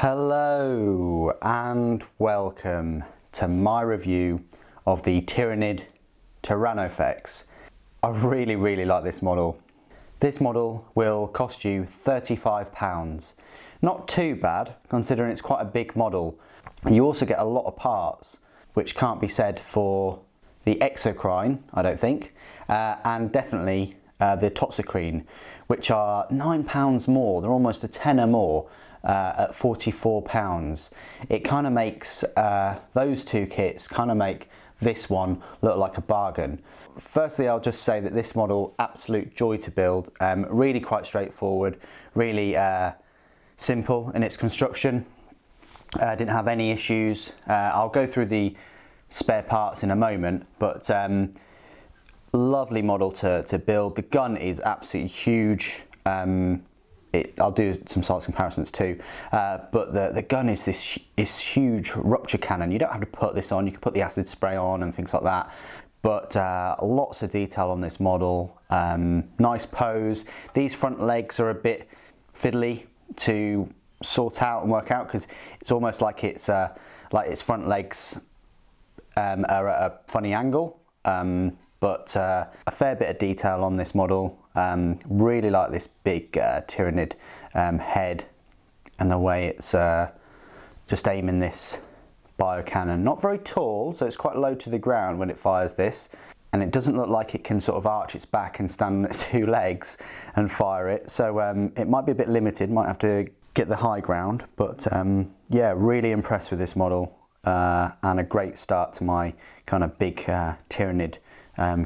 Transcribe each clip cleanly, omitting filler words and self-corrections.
Hello and welcome to my review of the Tyranid Tyrannofex. I really like this model. This model will cost you £35. Not too bad considering it's quite a big model. You also get a lot of parts, which can't be said for the exocrine, I don't think, and definitely the toxocrine, which are £9 more. They're almost a tenner more. At £44. It kind of makes those two kits kind of make this one look like a bargain. Firstly, I'll just say that this model, absolute joy to build, really quite straightforward, really simple in its construction. Didn't have any issues. I'll go through the spare parts in a moment, but lovely model to build. The gun is absolutely huge. I'll do some size comparisons too, but the gun is this huge Rupture Cannon. You don't have to put this on, you can put the acid spray on and things like that, but lots of detail on this model. Nice pose. These front legs are a bit fiddly to sort out and work out because it's almost like its front legs are at a funny angle, but a fair bit of detail on this model. Really like this big Tyranid head and the way it's just aiming this bio cannon. Not very tall, so it's quite low to the ground when it fires this, and it doesn't look like it can sort of arch its back and stand on its two legs and fire it, so it might be a bit limited, might have to get the high ground, but yeah, really impressed with this model, and a great start to my kind of big Tyranid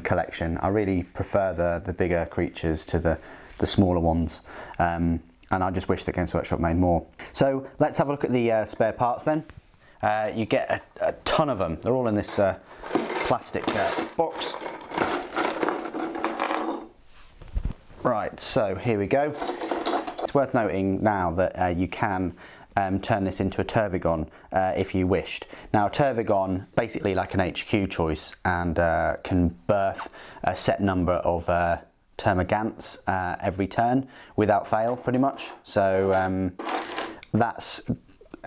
collection. I really prefer the bigger creatures to the smaller ones, and I just wish that Games Workshop made more. So let's have a look at the spare parts then. You get a ton of them. They're all in this plastic box. Right, so here we go. It's worth noting now that you can turn this into a Tervigon if you wished. Now, Tervigon, basically like an HQ choice, and can birth a set number of termagants every turn without fail, pretty much. So that's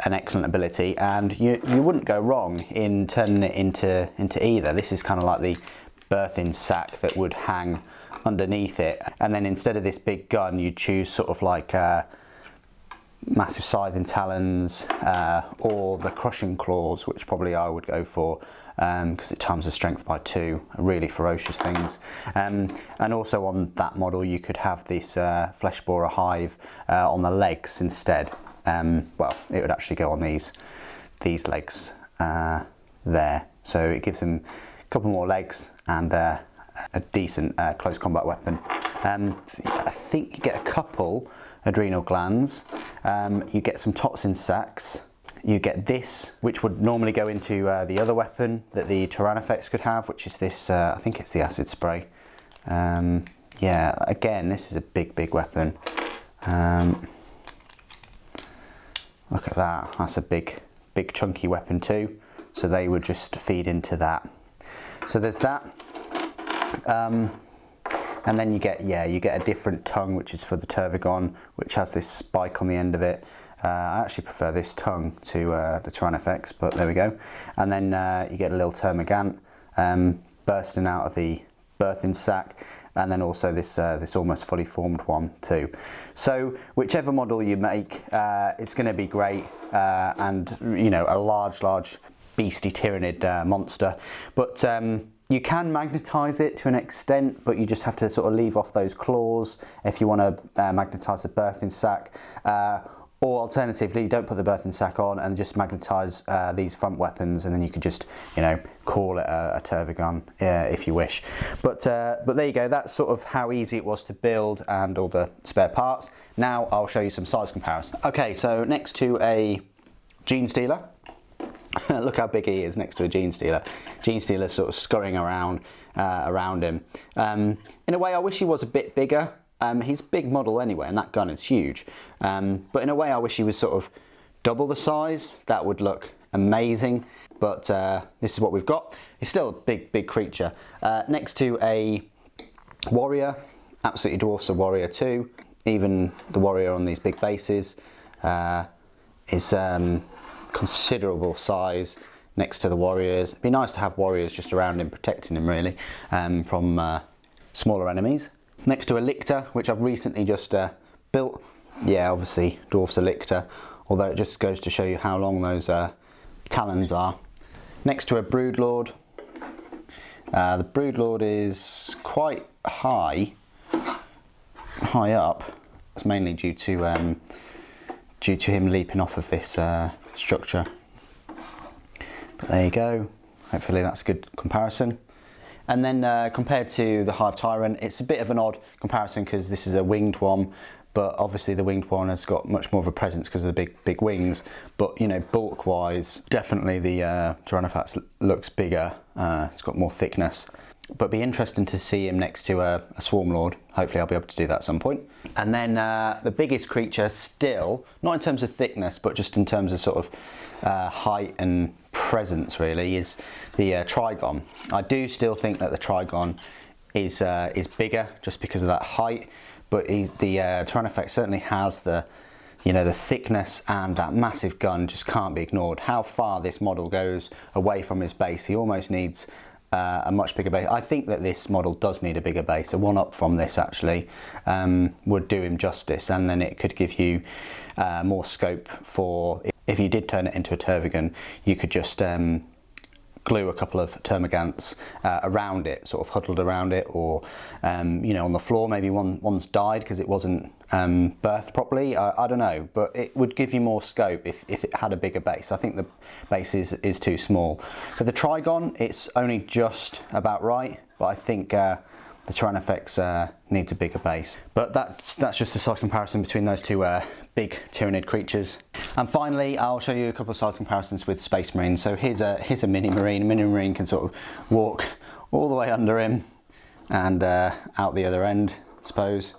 an excellent ability, and you wouldn't go wrong in turning it into either. This is kind of like the birthing sack that would hang underneath it, and then instead of this big gun, you choose sort of like massive scything talons, or the crushing claws, which probably I would go for because it times the strength by 2. Really ferocious things. And also on that model you could have this flesh borer hive on the legs instead. Well, it would actually go on these legs there, so it gives them a couple more legs and a decent close combat weapon. I think you get a couple adrenal glands, you get some toxin sacs, you get this, which would normally go into the other weapon that the Tyrannofex could have, which is this, I think it's the acid spray. Yeah, again, this is a big weapon. Look at that, that's a big chunky weapon too, so they would just feed into that. So there's that. And then you get a different tongue, which is for the Tervigon, which has this spike on the end of it. I actually prefer this tongue to the Tyrannofex, but there we go. And then you get a little termagant bursting out of the birthing sac, and then also this almost fully formed one too. So whichever model you make, it's going to be great, and you know, a large beastie Tyranid monster. But you can magnetise it to an extent, but you just have to sort of leave off those claws if you want to magnetise the birthing sac, or alternatively don't put the birthing sac on and just magnetise these front weapons, and then you could just, you know, call it a Tervigon if you wish. But there you go, that's sort of how easy it was to build and all the spare parts. Now I'll show you some size comparison. Okay, so next to a Gene Stealer, look how big he is next to a Gene Stealer. Gene Stealer's sort of scurrying around him. In a way, I wish he was a bit bigger. He's a big model anyway, and that gun is huge. But in a way, I wish he was sort of double the size. That would look amazing. But this is what we've got. He's still a big creature. Next to a warrior, absolutely dwarfs a warrior too. Even the warrior on these big bases is considerable size next to the warriors. It'd be nice to have warriors just around him, protecting him really from smaller enemies. Next to a lictor, which I've recently just built. Yeah, obviously dwarfs a lictor, although it just goes to show you how long those talons are. Next to a broodlord. The broodlord is quite high up. It's mainly due to him leaping off of this structure. But there you go. Hopefully that's a good comparison. And then compared to the Hive Tyrant, it's a bit of an odd comparison because this is a winged one, but obviously the winged one has got much more of a presence because of the big wings. But you know, bulk wise, definitely the Tyrannofex looks bigger. It's got more thickness. But it'd be interesting to see him next to a Swarm Lord. Hopefully I'll be able to do that at some point. And then the biggest creature still, not in terms of thickness, but just in terms of sort of height and presence really, is the Trigon. I do still think that the Trigon is bigger just because of that height, but the Tyrannofex certainly has the, you know, the thickness, and that massive gun just can't be ignored. How far this model goes away from his base, he almost needs a much bigger base. I think that this model does need a bigger base. A one up from this actually would do him justice, and then it could give you more scope for, if you did turn it into a Tervigan, you could just glue a couple of termagants around it, sort of huddled around it, or you know, on the floor. Maybe one's died because it wasn't birthed properly. I don't know, but it would give you more scope if it had a bigger base. I think the base is too small. For the Trigon, it's only just about right, but I think the Tyrannofex needs a bigger base. But that's just a size comparison between those two big Tyranid creatures. And finally, I'll show you a couple of size comparisons with Space Marines. So here's a mini marine. A mini marine can sort of walk all the way under him and out the other end, I suppose.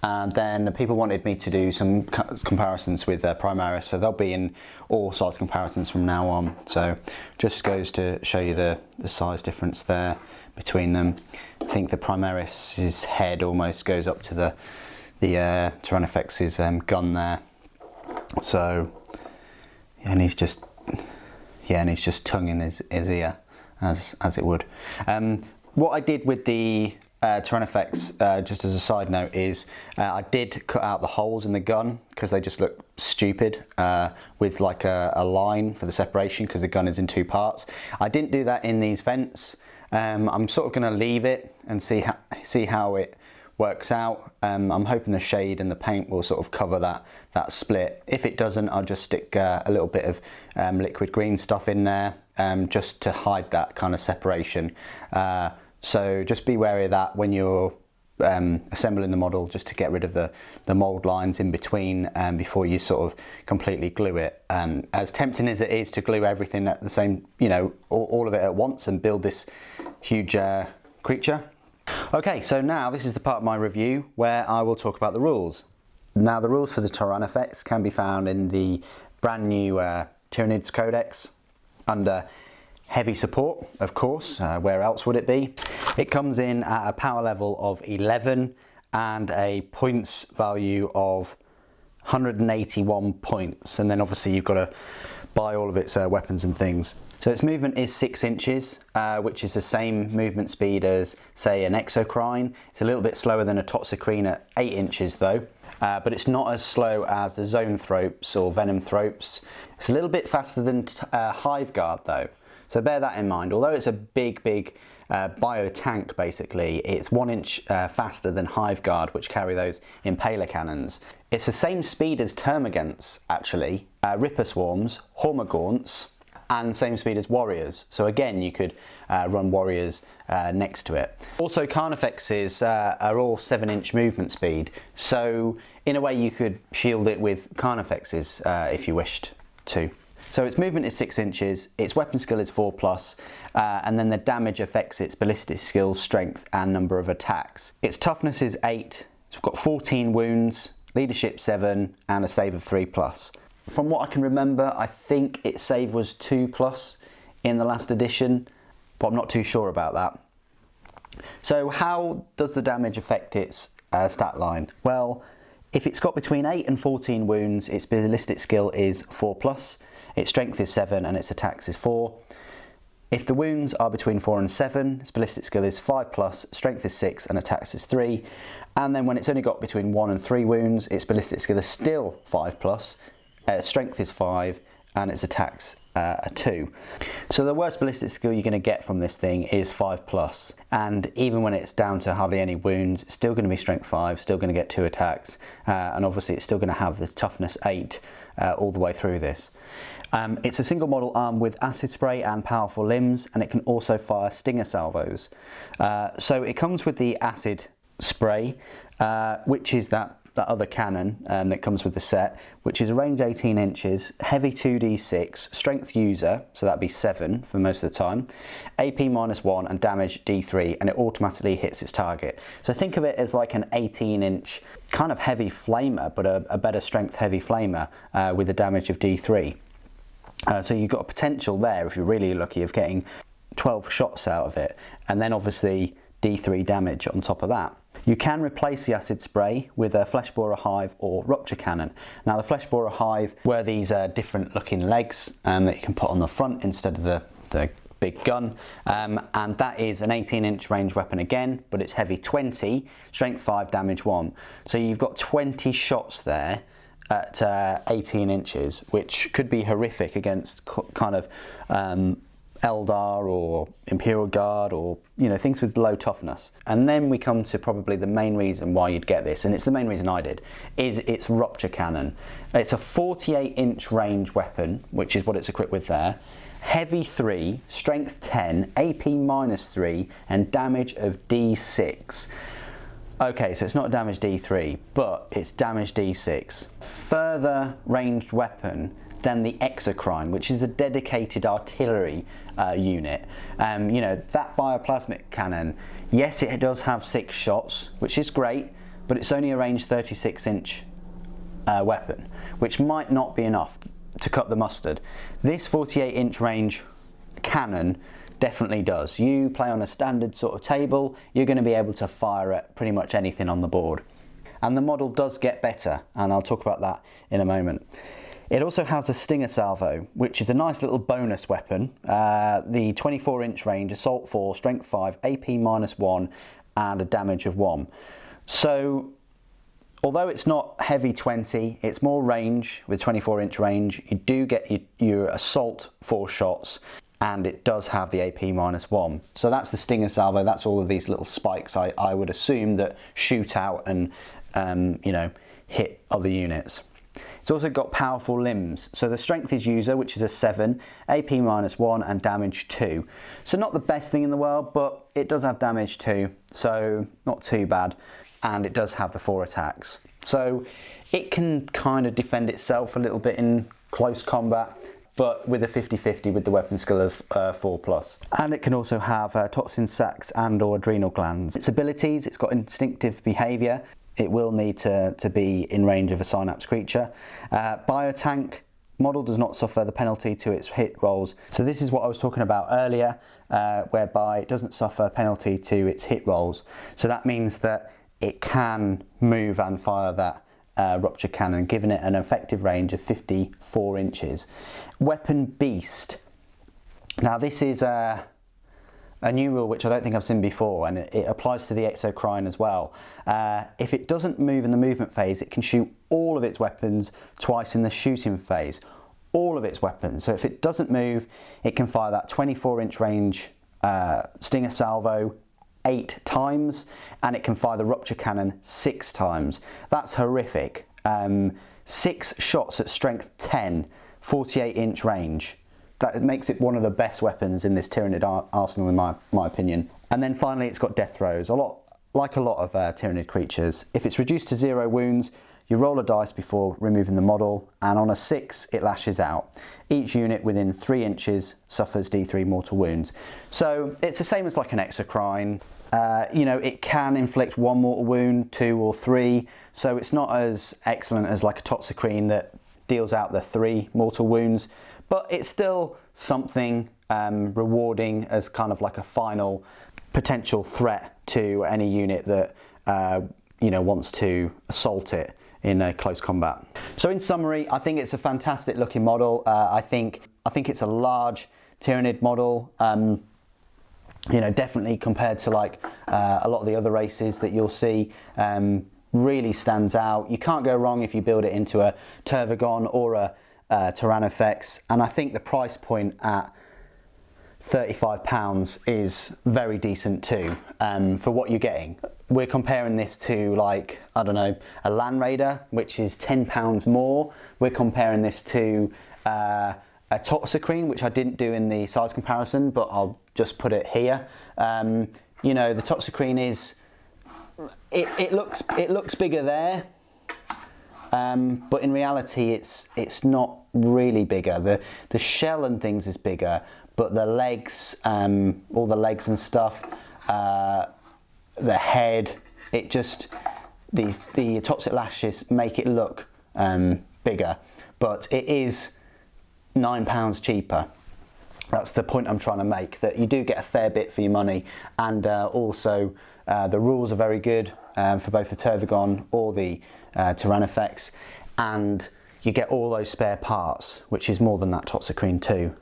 And then people wanted me to do some comparisons with Primaris, so they'll be in all size comparisons from now on. So just goes to show you the size difference there between them. I think the Primaris's head almost goes up to the Tyrannofex's gun there. So yeah, and he's just tonguing his ear as it would. What I did with the Tyrannofex, just as a side note, is I did cut out the holes in the gun because they just look stupid with like a line for the separation, because the gun is in two parts. I didn't do that in these vents. I'm sort of going to leave it and see how it works out. I'm hoping the shade and the paint will sort of cover that split. If it doesn't, I'll just stick a little bit of liquid green stuff in there just to hide that kind of separation. So just be wary of that when you're assembling the model, just to get rid of the mould lines in between before you sort of completely glue it. As tempting as it is to glue everything at the same, you know, all of it at once and build this huge creature. Okay, so now this is the part of my review where I will talk about the rules. Now the rules for the Tyrannofex can be found in the brand new Tyranids Codex under heavy support, of course. Where else would it be? It comes in at a power level of 11 and a points value of 181 points, and then obviously you've got to buy all of its weapons and things. So its movement is 6 inches, which is the same movement speed as, say, an Exocrine. It's a little bit slower than a Toxicrene at 8 inches though, but it's not as slow as the Zoanthropes or Venomthropes. It's a little bit faster than Hive Guard though, so bear that in mind. Although it's a big bio tank basically, it's 1 inch faster than Hive Guard, which carry those Impaler cannons. It's the same speed as Termagants actually, Ripper Swarms, Hormagaunts, and same speed as Warriors. So again, you could run Warriors next to it. Also, Carnifexes are all 7 inch movement speed. So in a way you could shield it with Carnifexes if you wished to. So its movement is 6 inches, its weapon skill is 4+, and then the damage affects its ballistic skill, strength, and number of attacks. Its toughness is 8, it's got 14 wounds, leadership 7, and a save of 3+. From what I can remember, I think its save was 2+ in the last edition, but I'm not too sure about that. So how does the damage affect its stat line? Well, If it's got between 8 and 14 wounds, its ballistic skill is 4+, its strength is 7 and its attacks is 4. If the wounds are between 4 and 7, its ballistic skill is 5+, strength is 6 and attacks is 3. And then when it's only got between 1 and 3 wounds, its ballistic skill is still 5+, strength is 5 and its attacks are 2. So the worst ballistic skill you're going to get from this thing is 5+, and even when it's down to hardly any wounds, it's still going to be strength 5, still going to get 2 attacks, and obviously it's still going to have the toughness 8 all the way through this. It's a single model armed with acid spray and powerful limbs, and it can also fire stinger salvos. So it comes with the acid spray, which is that other cannon that comes with the set, which is a range 18 inches, heavy 2d6, strength user, so that'd be 7 for most of the time, AP -1 and damage D3, and it automatically hits its target. So think of it as like an 18-inch kind of heavy flamer, but a better strength heavy flamer with a damage of D3. So you've got a potential there, if you're really lucky, of getting 12 shots out of it, and then obviously D3 damage on top of that. You can replace the acid spray with a flesh borer hive or rupture cannon. Now the flesh borer hive were these different looking legs that you can put on the front instead of the big gun, and that is an 18-inch range weapon again, but it's heavy 20, strength 5, damage 1. So you've got 20 shots there at 18 inches, which could be horrific against kind of Eldar or Imperial Guard, or things with low toughness. And then we come to probably the main reason why you'd get this, and it's the main reason I did, is its Rupture Cannon. It's a 48-inch range weapon, which is what it's equipped with there. Heavy 3, strength 10, AP -3, and damage of D6. Okay, so it's not damage D3, but it's damage D6. Further ranged weapon than the exocrine, which is a dedicated artillery unit. That bioplasmic cannon, yes, it does have 6 shots, which is great, but it's only a range 36-inch weapon, which might not be enough to cut the mustard. This 48-inch range cannon definitely does. You play on a standard sort of table, you're going to be able to fire at pretty much anything on the board. And the model does get better, and I'll talk about that in a moment. It also has a stinger salvo, which is a nice little bonus weapon. The 24-inch range, assault 4, strength 5, AP -1, and a damage of 1. So, although it's not heavy 20, it's more range with 24-inch range. You do get your assault 4 shots, and it does have the AP -1. So that's the stinger salvo. That's all of these little spikes I would assume that shoot out and hit other units. It's also got powerful limbs. So the strength is user, which is a 7, AP -1 and damage 2. So not the best thing in the world, but it does have damage 2, so not too bad. And it does have the 4 attacks. So it can kind of defend itself a little bit in close combat, but with a 50-50 with the weapon skill of 4+. And it can also have toxin sacs and or adrenal glands. Its abilities, it's got instinctive behaviour. It will need to be in range of a synapse creature. Biotank model does not suffer the penalty to its hit rolls. So this is what I was talking about earlier, whereby it doesn't suffer penalty to its hit rolls. So that means that it can move and fire that Rupture Cannon, giving it an effective range of 54 inches. Weapon Beast. Now this is a new rule which I don't think I've seen before, and it applies to the exocrine as well. If it doesn't move in the movement phase, it can shoot all of its weapons twice in the shooting phase. All of its weapons. So if it doesn't move, it can fire that 24-inch range stinger salvo 8 times, and it can fire the Rupture Cannon 6 times. That's horrific. 6 shots at strength 10, 48-inch range. That makes it one of the best weapons in this Tyranid arsenal, in my opinion. And then finally, it's got death throws. Like a lot of Tyranid creatures. If it's reduced to 0 wounds, you roll a dice before removing the model, and on a 6, it lashes out. Each unit within 3 inches suffers D3 mortal wounds. So it's the same as like an exocrine. It can inflict 1 mortal wound, 2 or 3. So it's not as excellent as like a toxicrine that deals out the 3 mortal wounds. But it's still something rewarding as kind of like a final potential threat to any unit that wants to assault it in close combat. So in summary, I think it's a fantastic looking model. I think it's a large Tyranid model. You know, definitely compared to like a lot of the other races that you'll see, really stands out. You can't go wrong if you build it into a Tervagon or a Tyrannofex, and I think the price point at £35 is very decent too, for what you're getting. We're comparing this to, like, I don't know, a Land Raider, which is £10 more. We're comparing this to a Toxicrene, which I didn't do in the size comparison, but I'll just put it here. You know, the Toxicrene is, it looks bigger there, but in reality it's not really bigger. The shell and things is bigger, but the legs, all the legs and stuff, the head, it just, the toxic lashes make it look bigger, but it is £9 cheaper. That's the point I'm trying to make, that you do get a fair bit for your money, and also the rules are very good for both the Tervagon or the Tyrannofex, and you get all those spare parts, which is more than that Toxicrene too.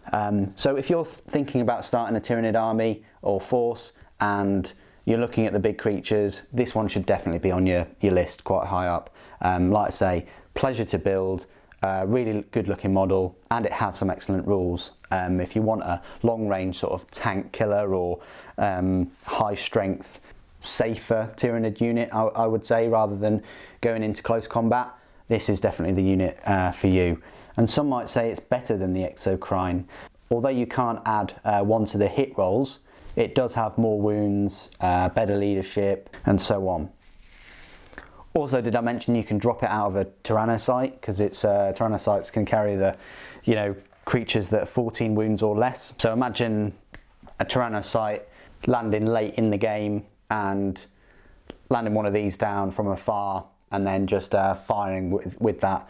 So if you're thinking about starting a Tyranid army or force and you're looking at the big creatures, this one should definitely be on your list, quite high up. Like I say, pleasure to build, really good looking model, and it has some excellent rules. If you want a long range sort of tank killer or high strength, safer Tyranid unit, I would say, rather than going into close combat, this is definitely the unit for you. And some might say it's better than the Exocrine. Although you can't add one to the hit rolls, it does have more wounds, better leadership, and so on. Also, did I mention you can drop it out of a Tyrannocyte, because it's Tyrannocytes can carry the, you know, creatures that are 14 wounds or less. So imagine a Tyrannocyte landing late in the game and landing one of these down from afar, and then just firing with that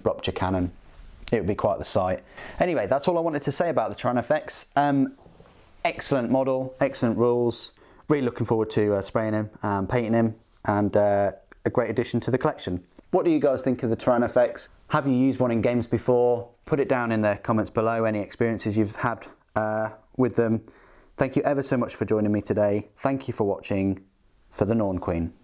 Rupture Cannon. It would be quite the sight. Anyway, that's all I wanted to say about the Tyrannofex. Excellent model, excellent rules. Really looking forward to spraying him, painting him, and a great addition to the collection. What do you guys think of the Tyrannofex? Have you used one in games before? Put it down in the comments below, any experiences you've had with them. Thank you ever so much for joining me today. Thank you for watching for the Norn Queen.